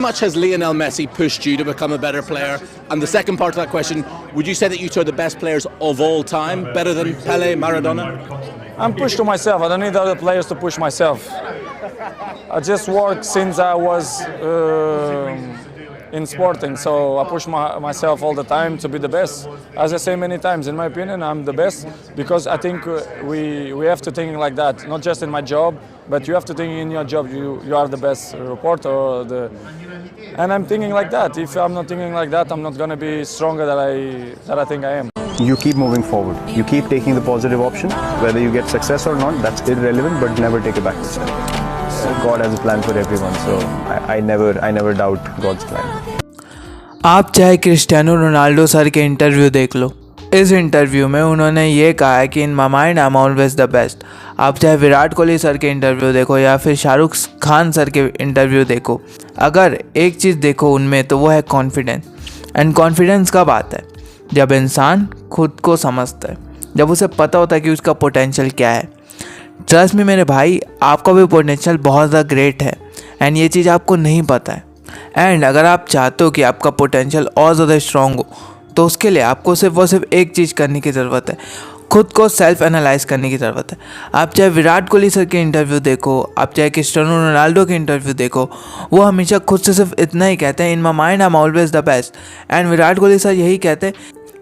much has Lionel Messi pushed you to become a better player? And the second part of that question, would you say that you two are the best players of all time, better than Pele, Maradona? I'm pushed to myself. I don't need other players to push myself. I just work since I was in sporting, so I push myself all the time to be the best. As I say many times, in my opinion, I'm the best because I think we have to think like that, not just in my job, but you have to think in your job you are the best reporter. And I'm thinking like that. If I'm not thinking like that, I'm not going to be stronger than I think I am. You keep moving forward. You keep taking the positive option. Whether you get success or not, that's irrelevant, but never take a back step. God has a plan for everyone, so I never doubt God's plan. आप चाहे Cristiano Ronaldo sir के interview देख लो, इस interview में उन्होंने ये कहा है कि in my mind I am always the best. आप चाहे विराट कोहली सर के इंटरव्यू देखो या फिर शाहरुख खान सर के इंटरव्यू देखो, अगर एक चीज़ देखो उनमें तो वो है कॉन्फिडेंस। एंड कॉन्फिडेंस कब आता है? जब इंसान खुद को समझता है, जब उसे पता होता है कि उसका पोटेंशियल क्या है। ट्रस्ट में मेरे भाई, आपका भी पोटेंशियल बहुत ज़्यादा ग्रेट है एंड ये चीज़ आपको नहीं पता है। एंड अगर आप चाहते हो कि आपका पोटेंशियल और ज़्यादा स्ट्रॉन्ग हो तो उसके लिए आपको सिर्फ एक चीज़ करने की ज़रूरत है, खुद को सेल्फ एनालाइज करने की ज़रूरत है। आप चाहे विराट कोहली सर के इंटरव्यू देखो, आप चाहे क्रिस्टियानो रोनाल्डो के इंटरव्यू देखो, वो हमेशा खुद से सिर्फ इतना ही कहते हैं, in my mind I am always the best. And Virat Kohli sir यही कहते हैं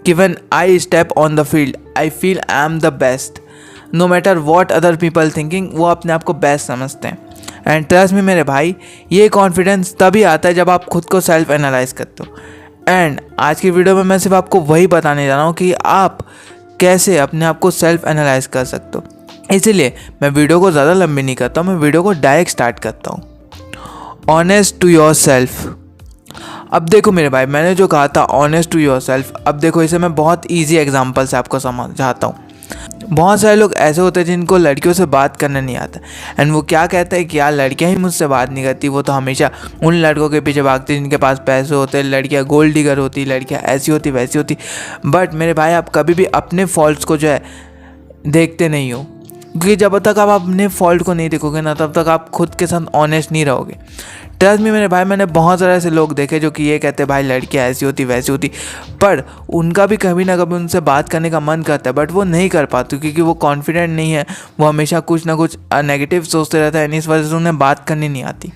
कि when I step on the field I feel I am the best. No matter what other people thinking, वो अपने आप को बेस्ट समझते हैं। एंड ट्रस्ट में मेरे भाई, ये कॉन्फिडेंस तभी आता है जब आप खुद को सेल्फ एनालाइज करते हो। एंड आज की वीडियो में मैं सिर्फ आपको वही बताने जा रहा हूँ कि आप कैसे अपने आप को सेल्फ एनालाइज कर सकते हो। इसीलिए मैं वीडियो को ज़्यादा लंबी नहीं करता हूँ, मैं वीडियो को डायरेक्ट स्टार्ट करता हूँ। Honest to yourself. अब देखो मेरे भाई, मैंने जो कहा था ऑनेस्ट टू योर सेल्फ, अब देखो इसे मैं बहुत ईजी एग्जाम्पल से आपको समझाता हूँ। बहुत सारे लोग ऐसे होते हैं जिनको लड़कियों से बात करना नहीं आता एंड वो क्या कहते हैं कि यार लड़कियां ही मुझसे बात नहीं करती, वो तो हमेशा उन लड़कों के पीछे भागती जिनके पास पैसे होते, लड़कियां गोल्ड डिगर होती, लड़कियां ऐसी होती वैसी होती। बट मेरे भाई, आप कभी भी अपने फॉल्ट्स को जो है देखते नहीं हो, क्योंकि जब तक आप अपने फॉल्ट को नहीं देखोगे ना, तब तक आप खुद के साथ ऑनेस्ट नहीं रहोगे। ट्रस्ट में मेरे भाई, मैंने बहुत सारे ऐसे लोग देखे जो कि ये कहते हैं भाई लड़कियां ऐसी होती वैसी होती, पर उनका भी कभी ना कभी उनसे बात करने का मन करता है, बट वो नहीं कर पाते क्योंकि वो कॉन्फिडेंट नहीं है, वो हमेशा कुछ ना कुछ नेगेटिव सोचते रहता है, इस वजह से उन्हें बात करनी नहीं आती।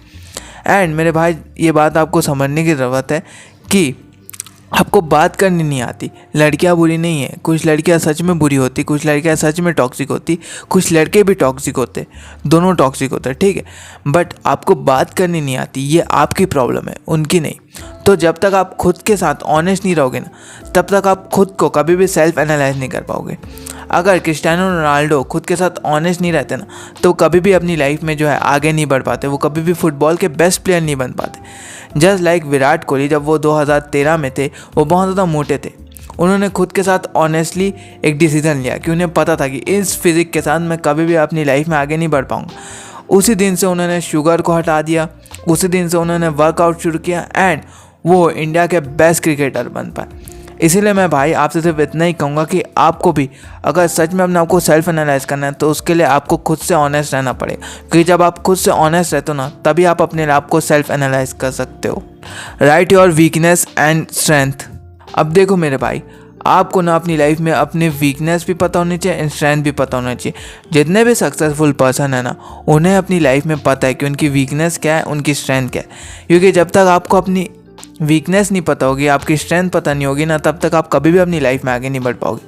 एंड मेरे भाई, ये बात आपको समझने की ज़रूरत है कि आपको बात करनी नहीं आती। लड़कियां बुरी नहीं है, कुछ लड़कियां सच में बुरी होती, कुछ लड़कियां सच में टॉक्सिक होती, कुछ लड़के भी टॉक्सिक होते, दोनों टॉक्सिक होते हैं, ठीक है। बट आपको बात करनी नहीं आती, ये आपकी प्रॉब्लम है, उनकी नहीं। तो जब तक आप खुद के साथ ऑनेस्ट नहीं रहोगे ना, तब तक आप खुद को कभी भी सेल्फ एनालाइज नहीं कर पाओगे। अगर क्रिस्टियानो रोनाल्डो खुद के साथ ऑनेस्ट नहीं रहते ना, तो कभी भी अपनी लाइफ में जो है आगे नहीं बढ़ पाते, वो कभी भी फुटबॉल के बेस्ट प्लेयर नहीं बन पाते। जस्ट लाइक विराट कोहली, जब वो 2013 में थे, वो बहुत ज़्यादा मोटे थे। उन्होंने खुद के साथ ऑनेस्टली एक डिसीज़न लिया कि उन्हें पता था कि इस फिज़िक के साथ मैं कभी भी अपनी लाइफ में आगे नहीं बढ़ पाऊँगा। उसी दिन से उन्होंने शुगर को हटा दिया, उसी दिन से उन्होंने वर्कआउट शुरू किया एंड वो इंडिया के बेस्ट क्रिकेटर बन पाए। इसीलिए मैं भाई आपसे सिर्फ इतना ही कहूँगा कि आपको भी अगर सच में अपने आपको सेल्फ एनालाइज करना है तो उसके लिए आपको खुद से ऑनेस्ट रहना पड़ेगा, क्योंकि जब आप खुद से ऑनेस्ट रहते हो ना, तभी आप अपने आप को सेल्फ एनालाइज कर सकते हो। Right your weakness and strength. अब देखो मेरे भाई, आपको ना अपनी लाइफ में अपने वीकनेस भी पता होनी चाहिए एंड स्ट्रेंथ भी पता होना चाहिए। जितने भी सक्सेसफुल पर्सन है ना, उन्हें अपनी लाइफ में पता है कि उनकी वीकनेस क्या है, उनकी स्ट्रेंथ क्या है। क्योंकि जब तक आपको अपनी वीकनेस नहीं पता होगी, आपकी स्ट्रेंथ पता नहीं होगी ना, तब तक आप कभी भी अपनी लाइफ में आगे नहीं बढ़ पाओगे।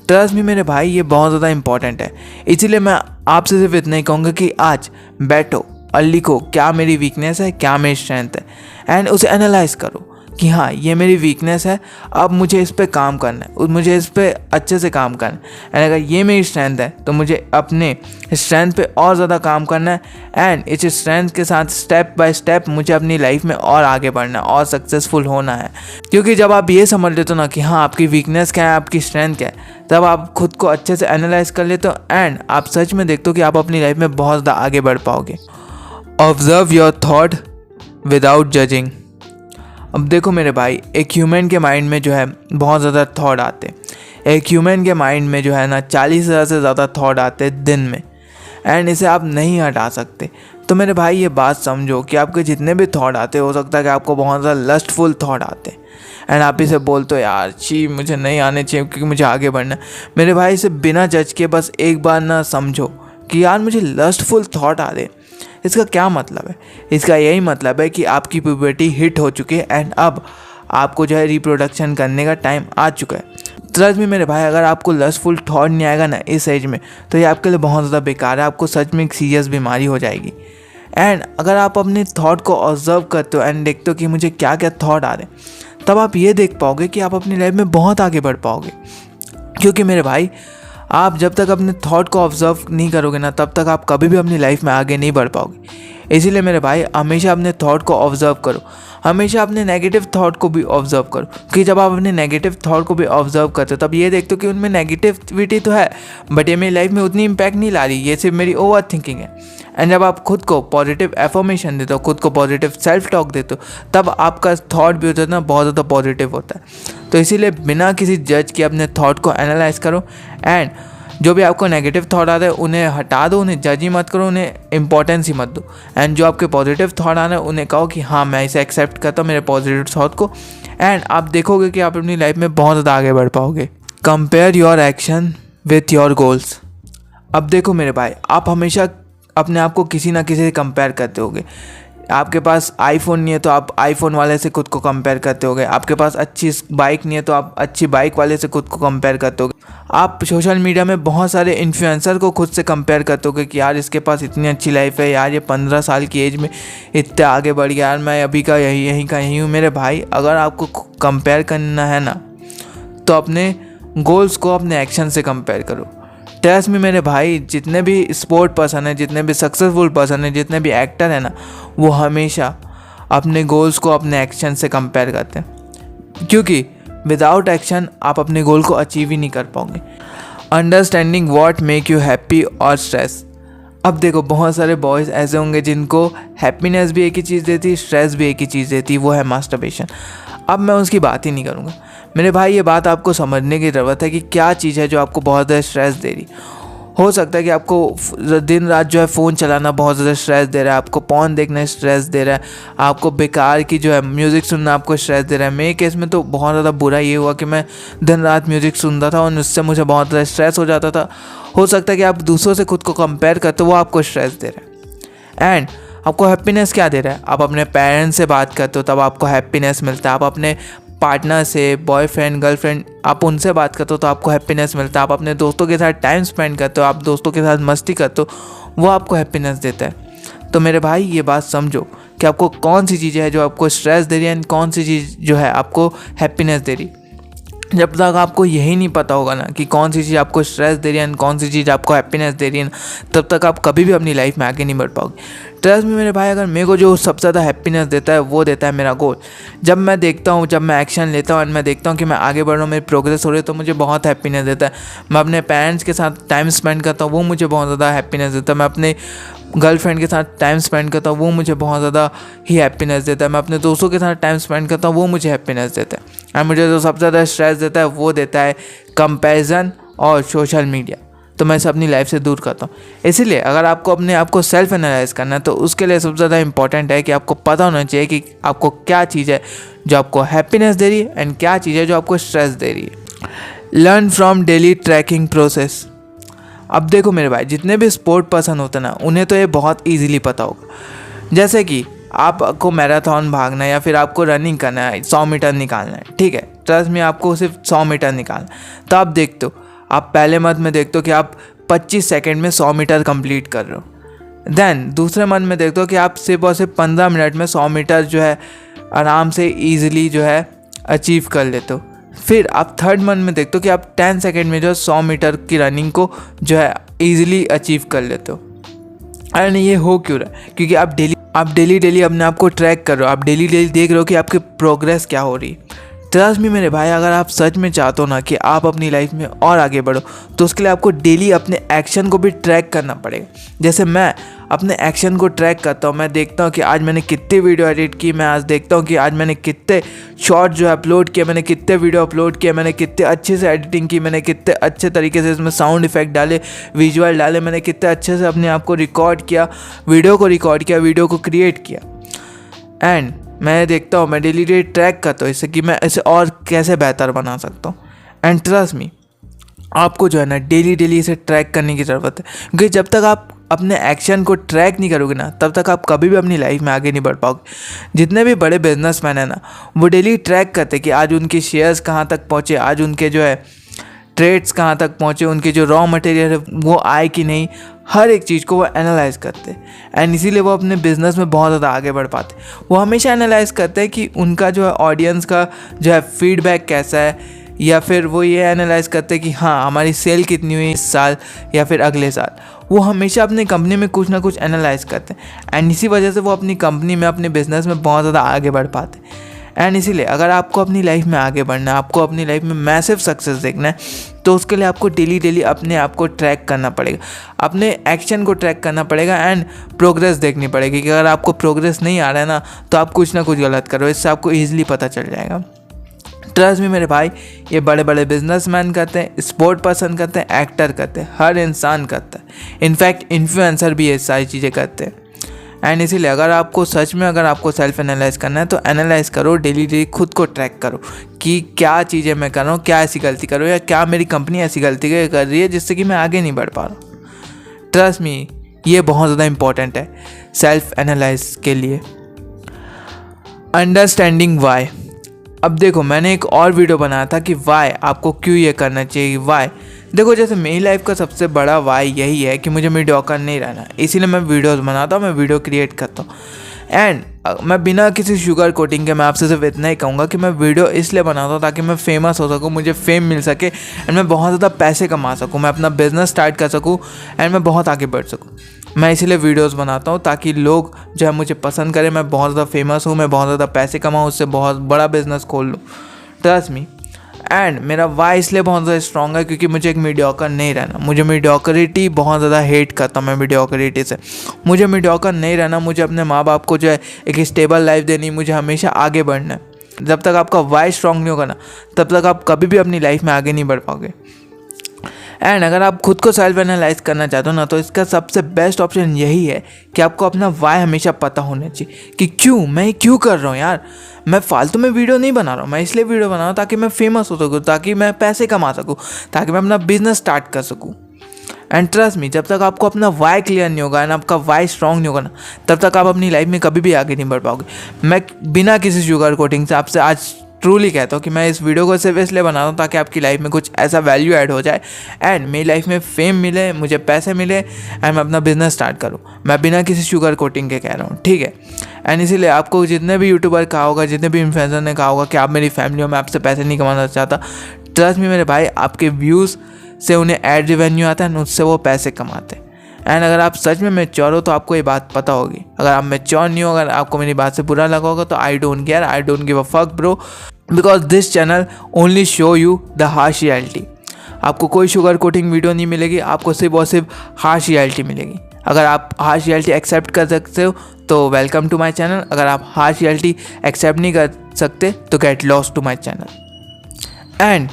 ट्रस्ट में मेरे भाई, ये बहुत ज़्यादा इंपॉर्टेंट है। इसीलिए मैं आपसे सिर्फ इतना ही कहूँगा कि आज बैठो और लिखो क्या मेरी वीकनेस है, क्या मेरी स्ट्रेंथ है, एंड उसे एनालाइज करो कि हाँ ये मेरी वीकनेस है, अब मुझे इस पे काम करना है, मुझे इस पे अच्छे से काम करना है। एंड अगर ये मेरी स्ट्रेंथ है तो मुझे अपने स्ट्रेंथ पे और ज़्यादा काम करना है एंड इस स्ट्रेंथ के साथ स्टेप बाय स्टेप मुझे अपनी लाइफ में और आगे बढ़ना है और सक्सेसफुल होना है। क्योंकि जब आप ये समझ लेते हो ना कि हाँ आपकी वीकनेस क्या है, आपकी स्ट्रेंथ क्या है, तब आप खुद को अच्छे से एनालाइज कर लेते हो एंड आप सच में देखते हो कि आप अपनी लाइफ में बहुत ज़्यादा आगे बढ़ पाओगे। Observe your thought without judging. अब देखो मेरे भाई, एक ह्यूमन के माइंड में जो है बहुत ज़्यादा थॉट आते हैं। एक ह्यूमन के माइंड में जो है ना 40,000 से ज़्यादा थॉट आते हैं दिन में, एंड इसे आप नहीं हटा सकते। तो मेरे भाई ये बात समझो कि आपके जितने भी थॉट आते हो सकता है कि आपको बहुत ज़्यादा लस्टफुल थॉट आते हैं एंड आप इसे बोलते हो यार छी मुझे नहीं आने चाहिए क्योंकि मुझे आगे बढ़ना है। मेरे भाई इसे बिना जज के बस एक बार ना समझो कि यार मुझे लस्टफुल थॉट आ रहे। इसका क्या मतलब है? इसका यही मतलब है कि आपकी प्यूबर्टी हिट हो चुकी है एंड अब आपको जो है रिप्रोडक्शन करने का टाइम आ चुका है। ट्रस्ट में मेरे भाई, अगर आपको लस्टफुल थॉट नहीं आएगा ना इस एज में तो ये आपके लिए बहुत ज़्यादा बेकार है, आपको सच में एक सीरियस बीमारी हो जाएगी। एंड अगर आप अपने थॉट को ऑब्जर्व करते हो एंड देखते हो कि मुझे क्या क्या थॉट आ रहे हैं, तब आप ये देख पाओगे कि आप अपनी लाइफ में बहुत आगे बढ़ पाओगे। क्योंकि मेरे भाई आप जब तक अपने थॉट को ऑब्जर्व नहीं करोगे ना तब तक आप कभी भी अपनी लाइफ में आगे नहीं बढ़ पाओगे। इसीलिए मेरे भाई हमेशा अपने थॉट को ऑब्जर्व करो, हमेशा अपने नेगेटिव थॉट को भी ऑब्जर्व करो। कि जब आप अपने नेगेटिव थॉट को भी ऑब्जर्व करते हो तब ये देखते हो कि उनमें नेगेटिविटी तो है बट ये मेरी लाइफ में उतनी इम्पैक्ट नहीं ला रही, ये सिर्फ मेरी ओवर थिंकिंग है। एंड जब आप खुद को पॉजिटिव एफर्मेशन देते हो, खुद को पॉजिटिव सेल्फ टॉक देते हो, तब आपका थॉट भी होता है ना बहुत ज़्यादा पॉजिटिव होता है। तो इसीलिए बिना किसी जज के अपने थॉट को एनालाइज करो एंड जो भी आपको नेगेटिव थॉट आते हैं उन्हें हटा दो, उन्हें जज ही मत करो, उन्हें इंपॉर्टेंस ही मत दो। एंड जो आपके पॉजिटिव थॉट आ रहे हैं उन्हें कहो कि हाँ मैं इसे एक्सेप्ट करता हूँ मेरे पॉजिटिव थॉट को, एंड आप देखोगे कि आप अपनी लाइफ में बहुत ज़्यादा आगे बढ़ पाओगे। Compare your action with your goals. अब देखो मेरे भाई, आप हमेशा अपने आप को किसी ना किसी से कंपेयर करते होगे। आपके पास आईफोन नहीं है तो आप आईफोन वाले से खुद को कंपेयर करते होगे, आपके पास अच्छी बाइक नहीं है तो आप अच्छी बाइक वाले से खुद को कंपेयर करते होगे। आप सोशल मीडिया में बहुत सारे इन्फ्लुएंसर को खुद से कंपेयर करते होगे कि यार इसके पास इतनी अच्छी लाइफ है, यार ये 15 साल की एज में इतने आगे बढ़ गया, यार मैं अभी का यहीं का यहीं हूँ। मेरे भाई अगर आपको कंपेयर करना है ना तो अपने गोल्स को अपने एक्शन से कंपेयर करो। ट्रस्ट में मेरे भाई, जितने भी स्पोर्ट पर्सन है, जितने भी सक्सेसफुल पर्सन है, जितने भी एक्टर है ना, वो हमेशा अपने गोल्स को अपने एक्शन से कंपेयर करते हैं। क्योंकि विदाउट एक्शन आप अपने गोल को अचीव ही नहीं कर पाओगे। Understanding what make you happy और स्ट्रेस। अब देखो बहुत सारे बॉयज़ ऐसे होंगे जिनको हैप्पीनेस भी एक ही चीज़ देती, स्ट्रेस भी एक ही चीज़ देती, वो है मास्टरबेशन। अब मैं उसकी बात ही नहीं करूँगा मेरे भाई, ये बात आपको समझने की ज़रूरत है कि क्या चीज़ है जो आपको बहुत ज़्यादा स्ट्रेस दे रही। हो सकता है कि आपको दिन रात जो है फ़ोन चलाना बहुत ज़्यादा स्ट्रेस दे रहा है, आपको पॉर्न देखना स्ट्रेस दे रहा है, आपको बेकार की जो है म्यूज़िक सुनना आपको स्ट्रेस दे रहा है। मेरे केस में तो बहुत ज़्यादा बुरा ये हुआ कि मैं दिन रात म्यूज़िक सुनता था और उससे मुझे बहुत ज़्यादा स्ट्रेस हो जाता था। हो सकता है कि आप दूसरों से खुद को कंपेयर करते हो, वो आपको स्ट्रेस दे रहा है। एंड आपको हैप्पीनेस क्या दे रहा है? आप अपने पेरेंट्स से बात करते हो तब आपको हैप्पीनेस मिलता है, आप अपने पार्टनर से, बॉयफ्रेंड गर्लफ्रेंड, आप उनसे बात करते हो तो आपको हैप्पीनेस मिलता है, आप अपने दोस्तों के साथ टाइम स्पेंड करते हो, आप दोस्तों के साथ मस्ती करते हो, वो आपको हैप्पीनेस देता है। तो मेरे भाई ये बात समझो कि आपको कौन सी चीज़ें है जो आपको स्ट्रेस दे रही है एंड कौन सी चीज़ जो है आपको हैप्पीनेस दे रही। जब तक आपको यही नहीं पता होगा ना कि कौन सी चीज़ आपको स्ट्रेस दे रही है कौन सी चीज़ आपको हैप्पीनेस दे रही है, तब तक आप कभी भी अपनी लाइफ में आगे नहीं बढ़ पाओगे। ट्रस्ट में मेरे भाई, अगर मेरे को जो सबसे ज़्यादा हैप्पीनेस देता है वो देता है मेरा गोल। जब मैं देखता हूँ, जब मैं एक्शन लेता हूँ और मैं देखता हूँ कि मैं आगे बढ़ रहा हूँ, मेरी प्रोग्रेस हो रही है, तो मुझे बहुत हैप्पीनेस देता है। मैं अपने पेरेंट्स के साथ टाइम स्पेंड करता हूँ, वो मुझे बहुत ज़्यादा हैप्पीनेस देता है। मैं अपने गर्लफ्रेंड के साथ टाइम स्पेंड करता हूँ, वो मुझे बहुत ज़्यादा ही हैप्पीनेस देता है। मैं अपने दोस्तों के साथ टाइम स्पेंड करता हूँ, वो मुझे हैप्पीनेस देता है। और मुझे जो सबसे ज़्यादा स्ट्रेस देता है वो देता है कंपैरिजन और सोशल मीडिया। तो मैं इसे अपनी लाइफ से दूर करता हूँ। इसीलिए अगर आपको अपने आप को सेल्फ एनालाइज करना है तो उसके लिए सबसे ज़्यादा इंपॉर्टेंट है कि आपको पता होना चाहिए कि आपको क्या चीज़ है जो आपको हैप्पीनेस दे रही है एंड क्या चीज़ है जो आपको स्ट्रेस दे रही है। Learn from daily tracking process. अब देखो मेरे भाई, जितने भी स्पोर्ट पर्सन होते हैं ना, उन्हें तो ये बहुत ईजिली पता होगा। जैसे कि आपको मैराथन भागना है या फिर आपको रनिंग करना है, 100 मीटर निकालना है, ठीक है, ट्रस्ट में आपको सिर्फ 100 मीटर निकालना है। तो आप देखते हो, आप पहले मंथ में देखते हो कि आप 25 सेकंड में 100 मीटर कंप्लीट कर रहे हो। देन दूसरे मंथ में देखते हो कि आप सिर्फ और सिर्फ 15 मिनट में 100 मीटर जो है आराम से ईजिली जो है अचीव कर लेते हो। फिर आप थर्ड मंथ में देखते हो कि आप 10 सेकंड में जो 100 मीटर की रनिंग को जो है ईजिली अचीव कर लेते हो। एंड ये हो क्यों रहा है? क्योंकि आप डेली अपने आप को ट्रैक कर रहे हो, आप डेली देख रहे हो कि आपकी प्रोग्रेस क्या हो रही है। ट्रस्ट मी मेरे भाई, अगर आप सच में चाहते हो ना कि आप अपनी लाइफ में और आगे बढ़ो, तो उसके लिए आपको डेली अपने एक्शन को भी ट्रैक करना पड़ेगा। जैसे मैं अपने एक्शन को ट्रैक करता हूँ, मैं देखता हूँ कि आज मैंने कितनी वीडियो एडिट की, मैं आज देखता हूँ कि आज मैंने कितने शॉर्ट जो अपलोड किए, मैंने कितने वीडियो अपलोड किए, मैंने कितने अच्छे से एडिटिंग की, मैंने कितने अच्छे तरीके से इसमें साउंड इफेक्ट डाले, विजुअल डाले, मैंने कितने अच्छे से अपने आप को रिकॉर्ड किया, वीडियो को रिकॉर्ड किया, वीडियो को क्रिएट किया। एंड मैं देखता हूँ, मैं डेली ट्रैक करता हूँ इससे कि मैं इसे और कैसे बेहतर बना सकता हूँ। एंड ट्रस्ट मी, आपको जो है ना डेली इसे ट्रैक करने की ज़रूरत है, क्योंकि जब तक आप अपने एक्शन को ट्रैक नहीं करोगे ना, तब तक आप कभी भी अपनी लाइफ में आगे नहीं बढ़ पाओगे। जितने भी बड़े बिजनेसमैन हैं ना, वो डेली ट्रैक करते कि आज उनके शेयर्स कहाँ तक पहुँचे, आज उनके जो है ट्रेड्स कहाँ तक पहुँचे, उनके जो रॉ मटेरियल है वो आए कि नहीं, हर एक चीज़ को वो एनालाइज करते हैं। एंड इसीलिए वो अपने बिज़नेस में बहुत ज़्यादा आगे बढ़ पाते। वो हमेशा एनालाइज करते हैं कि उनका जो है ऑडियंस का जो है फीडबैक कैसा है, या फिर वो ये एनालाइज करते हैं कि हाँ हमारी सेल कितनी हुई इस साल या फिर अगले साल। वो हमेशा अपनी कंपनी में कुछ ना कुछ एनालाइज करते हैं, एंड इसी वजह से वो अपनी कंपनी में, अपने बिज़नेस में बहुत ज़्यादा आगे बढ़ पाते हैं। एंड इसीलिए अगर आपको अपनी लाइफ में आगे बढ़ना है, आपको अपनी लाइफ में मैसिव सक्सेस देखना है, तो उसके लिए आपको डेली अपने आप को ट्रैक करना पड़ेगा, अपने एक्शन को ट्रैक करना पड़ेगा एंड प्रोग्रेस देखनी पड़ेगी कि अगर आपको प्रोग्रेस नहीं आ रहा है ना, तो आप कुछ ना कुछ गलत करो। इससे आपको ईजिली पता चल जाएगा। ट्रस्ट में मेरे भाई, ये बड़े बड़े बिजनेसमैन करते हैं, स्पोर्ट पर्सन करते हैं, एक्टर करते हैं, हर इंसान करता है। इनफैक्ट इन्फ्लुएंसर भी ये सारी चीज़ें करते हैं। एंड इसीलिए अगर आपको सच में अगर आपको सेल्फ एनालाइज करना है, तो एनालाइज करो, डेली खुद को ट्रैक करो कि क्या चीज़ें मैं कर रहा हूँ, क्या ऐसी गलती कर रहा हूँ, या क्या मेरी कंपनी ऐसी गलती कर रही है जिससे कि मैं आगे नहीं बढ़ पा रहा हूँ। ट्रस्ट मी, ये बहुत ज़्यादा इंपॉर्टेंट है सेल्फ एनालाइज के लिए। Understanding Y. अब देखो, मैंने एक और वीडियो बनाया था कि वाई, आपको क्यों ये करना चाहिए, वाई। देखो, जैसे मेरी लाइफ का सबसे बड़ा वाई यही है कि मुझे मीडियोकर नहीं रहना, इसीलिए मैं वीडियोस बनाता हूँ, मैं वीडियो क्रिएट करता हूँ। एंड मैं बिना किसी शुगर कोटिंग के मैं आपसे सिर्फ इतना ही कहूँगा कि मैं वीडियो इसलिए बनाता हूँ ताकि मैं फेमस हो सकूँ, मुझे फेम मिल सके एंड मैं बहुत ज़्यादा पैसे कमा सकूँ, मैं अपना बिजनेस स्टार्ट कर सकूँ एंड मैं बहुत आगे बढ़ सकूँ। मैं इसीलिए वीडियोस बनाता हूँ ताकि लोग जो है मुझे पसंद करें, मैं बहुत ज़्यादा फेमस हूँ, मैं बहुत ज़्यादा पैसे कमाऊँ, उससे बहुत बड़ा बिजनेस खोल लूँ। Trust me. एंड मेरा वाई इसलिए बहुत ज़्यादा स्ट्रॉन्ग है क्योंकि मुझे एक मीडियोकर नहीं रहना, मुझे मीडियोकरिटी बहुत ज़्यादा हेट करता हूँ मैं मीडियोकरिटी से। मुझे मीडियोकर नहीं रहना, मुझे अपने माँ बाप को जो है एक स्टेबल लाइफ देनी, मुझे हमेशा आगे बढ़ना है। जब तक आपका वाई स्ट्रॉन्ग नहीं होगा ना, तब तक आप कभी भी अपनी लाइफ में आगे नहीं बढ़ पाओगे। एंड अगर आप खुद को सेल्फ एनालाइज करना चाहते हो ना, तो इसका सबसे बेस्ट ऑप्शन यही है कि आपको अपना वाई हमेशा पता होना चाहिए कि क्यों मैं क्यों कर रहा हूँ। यार, मैं फालतू में वीडियो नहीं बना रहा हूँ, मैं इसलिए वीडियो बना रहा हूँ ताकि मैं फेमस हो सकूँ, ताकि मैं पैसे कमा सकूँ, ताकि मैं अपना बिजनेस स्टार्ट कर सकूँ। एंड ट्रस्ट मी, जब तक आपको अपना वाई क्लियर नहीं होगा एंड आपका वाई स्ट्रॉन्ग नहीं होगा ना, तब तक आप अपनी लाइफ में कभी भी आगे नहीं बढ़ पाओगे। मैं बिना किसी शुगर कोटिंग से आपसे आज ट्रूली कहता हूँ कि मैं इस वीडियो को सिर्फ इसलिए बना रहा हूँ ताकि आपकी लाइफ में कुछ ऐसा वैल्यू ऐड हो जाए एंड मेरी लाइफ में फेम मिले, मुझे पैसे मिले एंड मैं अपना बिजनेस स्टार्ट करूँ। मैं बिना किसी शुगर कोटिंग के कह रहा हूँ, ठीक है। एंड इसीलिए आपको जितने भी यूट्यूबर कहा होगा, जितने भी इन्फ्लुएंसर ने कहा होगा कि आप मेरी फैमिली हो, मैं आपसे पैसे नहीं कमाना चाहता, ट्रस्ट मी मेरे भाई, आपके व्यूज़ से उन्हें एड रिवेन्यू आता है एंड उससे वो पैसे कमाते हैं। एंड अगर आप सच में मैच्योर हो तो आपको ये बात पता होगी। अगर आप मैच्योर नहीं हो, अगर आपको मेरी बात से बुरा लगा होगा, तो I don't care, I don't give a fuck bro, because this channel only show you the harsh reality. आपको कोई शुगर कोटिंग वीडियो नहीं मिलेगी, आपको सिर्फ और सिर्फ हार्श रियलिटी मिलेगी। अगर आप हार्श रियलिटी एक्सेप्ट कर सकते हो तो वेलकम टू माई चैनल, अगर आप हार्श रियलिटी एक्सेप्ट नहीं कर सकते तो get lost to my channel. And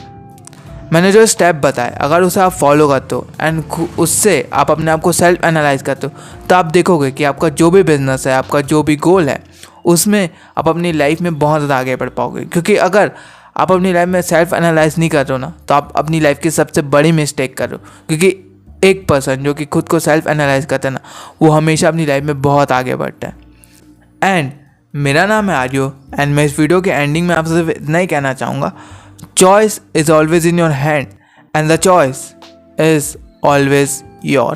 मैंने जो स्टेप बताए, अगर उसे आप फॉलो करते हो एंड उससे आप अपने आप को सेल्फ एनालाइज करते हो, तो आप देखोगे कि आपका जो भी बिजनेस है, आपका जो भी गोल है, उसमें आप अपनी लाइफ में बहुत ज़्यादा आगे बढ़ पाओगे। क्योंकि अगर आप अपनी लाइफ में सेल्फ एनालाइज नहीं कर रहे हो ना, तो आप अपनी लाइफ की सबसे बड़ी मिस्टेक कर रहे हो। क्योंकि एक पर्सन जो कि खुद को सेल्फ एनालाइज करता है ना, वो हमेशा अपनी लाइफ में बहुत आगे बढ़ता है। एंड मेरा नाम है आर्यो एंड मैं इस वीडियो के एंडिंग में आपसे सिर्फ इतना ही कहना चाहूँगा, choice is always in your hand and the choice is always your।